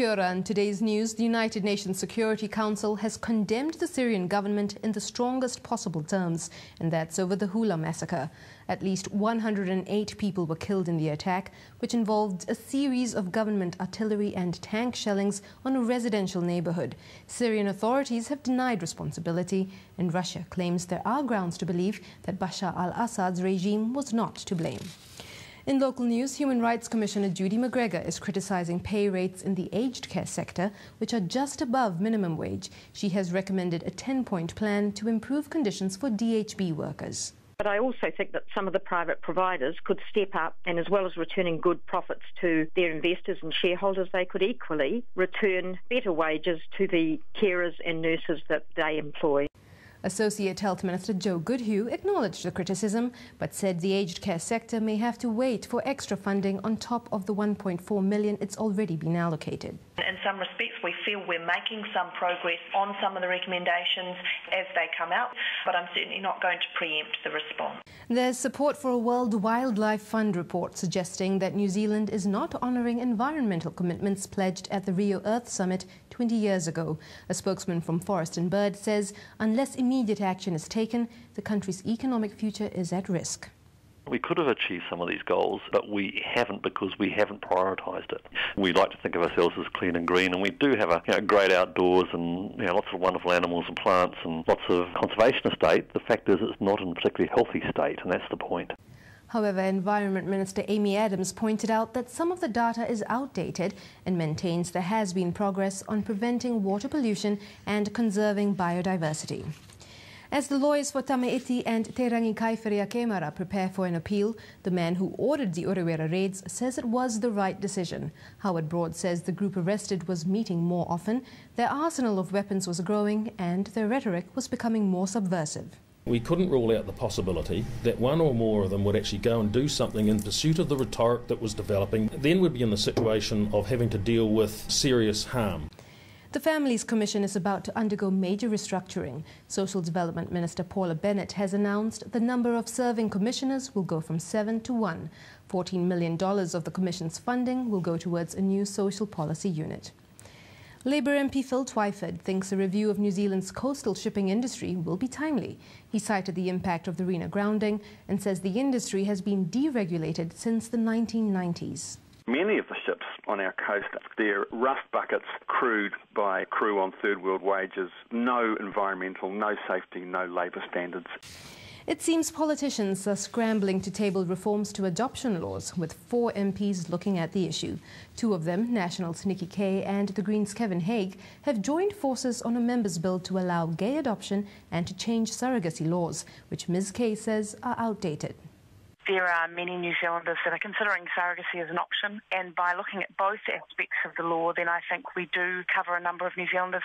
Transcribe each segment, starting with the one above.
Kia ora. In today's news, the United Nations Security Council has condemned the Syrian government in the strongest possible terms, and that's over the Hula massacre. At least 108 people were killed in the attack, which involved a series of government artillery and tank shellings on a residential neighborhood. Syrian authorities have denied responsibility, and Russia claims there are grounds to believe that Bashar al-Assad's regime was not to blame. In local news, Human Rights Commissioner Judy McGregor is criticising pay rates in the aged care sector, which are just above minimum wage. She has recommended a 10-point plan to improve conditions for DHB workers. But I also think that some of the private providers could step up, and as well as returning good profits to their investors and shareholders, they could equally return better wages to the carers and nurses that they employ. Associate Health Minister Joe Goodhue acknowledged the criticism, but said the aged care sector may have to wait for extra funding on top of the $1.4 million it's already been allocated. In some respects, we feel we're making some progress on some of the recommendations as they come out, but I'm certainly not going to preempt the response. There's support for a World Wildlife Fund report suggesting that New Zealand is not honouring environmental commitments pledged at the Rio Earth Summit 20 years ago. A spokesman from Forest and Bird says unless immediate action is taken, the country's economic future is at risk. We could have achieved some of these goals, but we haven't because we haven't prioritised it. We like to think of ourselves as clean and green, and we do have a great outdoors and lots of wonderful animals and plants and lots of conservation estate. The fact is it's not in a particularly healthy state, and that's the point. However, Environment Minister Amy Adams pointed out that some of the data is outdated and maintains there has been progress on preventing water pollution and conserving biodiversity. As the lawyers for Tamaiti and Te Rangi Kaiwharea Kemara prepare for an appeal, the man who ordered the Urewera raids says it was the right decision. Howard Broad says the group arrested was meeting more often, their arsenal of weapons was growing, and their rhetoric was becoming more subversive. We couldn't rule out the possibility that one or more of them would actually go and do something in pursuit of the rhetoric that was developing. Then we'd be in the situation of having to deal with serious harm. The Families Commission is about to undergo major restructuring. Social Development Minister Paula Bennett has announced the number of serving commissioners will go from 7 to 1. $14 million of the Commission's funding will go towards a new social policy unit. Labour MP Phil Twyford thinks a review of New Zealand's coastal shipping industry will be timely. He cited the impact of the Rena grounding and says the industry has been deregulated since the 1990s. Many of the ships on our coast, they're rough buckets crewed by crew on third world wages, no environmental, no safety, no labour standards. It seems politicians are scrambling to table reforms to adoption laws, with 4 MPs looking at the issue. 2 of them, Nationals Nikki Kay and the Greens' Kevin Haig, have joined forces on a members' bill to allow gay adoption and to change surrogacy laws, which Ms. Kay says are outdated. There are many New Zealanders that are considering surrogacy as an option, and by looking at both aspects of the law, then I think we do cover a number of New Zealanders.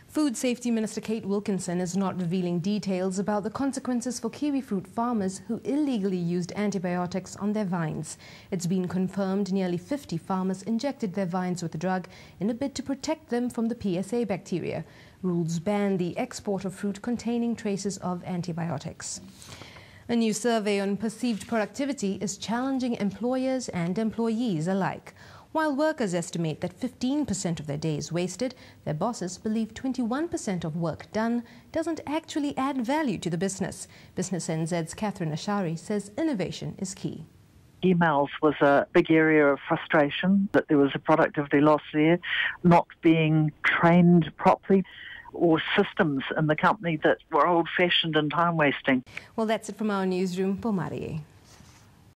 Food Safety Minister Kate Wilkinson is not revealing details about the consequences for kiwi fruit farmers who illegally used antibiotics on their vines. It's been confirmed nearly 50 farmers injected their vines with the drug in a bid to protect them from the PSA bacteria. Rules ban the export of fruit containing traces of antibiotics. A new survey on perceived productivity is challenging employers and employees alike. While workers estimate that 15% of their day is wasted, their bosses believe 21% of work done doesn't actually add value to the business. Business NZ's Catherine Ashari says innovation is key. Emails was a big area of frustration, that there was a productivity loss there, not being trained properly, or systems in the company that were old-fashioned and time-wasting. Well, that's it from our newsroom. Pomare.